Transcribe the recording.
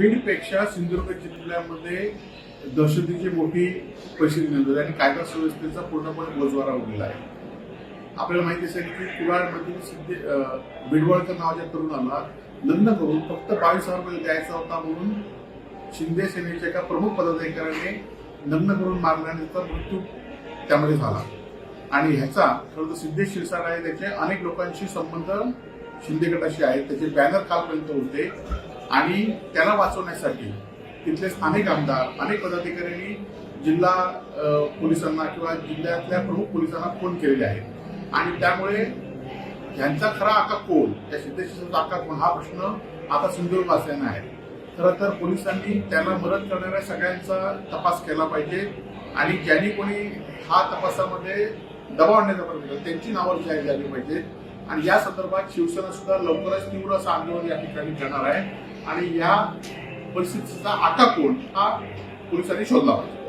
बीडपेक्षा सिंधुदुर्ग जिल्ह्यामध्ये दहशतीची मोठी परिस्थिती निर्माण झाली आणि कायदा सुव्यवस्थेचा पूर्णपणे बोजवारा उडलेला आहे. आपल्याला माहिती असेल की कुडाळमधील बिडवळकर नावाच्या तरुणाला लग्न करून फक्त 22,000 रुपये द्यायचा होता म्हणून शिंदे सेनेच्या एका प्रमुख पदाधिकाऱ्याने लग्न करून मारल्यानंतर मृत्यू त्यामध्ये झाला. आणि ह्याचा खरं तर सिद्धेश शिरसाट आहे, त्याचे अनेक लोकांशी संबंध शिंदे गटाशी आहेत. त्याचे बॅनर कालपर्यंत होते आणि त्याला वाचवण्यासाठी तिथले स्थानिक आमदार अनेक पदाधिकाऱ्यांनी जिल्हा पोलिसांना किंवा जिल्ह्यातल्या प्रमुख पोलिसांना फोन केलेले आहेत. आणि त्यामुळे ह्यांचा खरा आका कोण, त्या सिद्धेश्वरचा आका कोण हा प्रश्न आता सिंधुदुर्गवासियांना आहे. खरं तर पोलिसांनी त्याला मदत करणाऱ्या सगळ्यांचा तपास केला पाहिजे आणि ज्यांनी कोणी हा तपासामध्ये दबाव आणण्याचा प्रयत्न केला त्यांची नावं जाहीर झाली पाहिजेत. आणि या संदर्भात शिवसेना सुद्धा लवकरच तीव्र असं आंदोलन या ठिकाणी करणार आहे आणि या परिस्थितीचा आका कोण हा पोलिसांनी शोधला पाहिजे.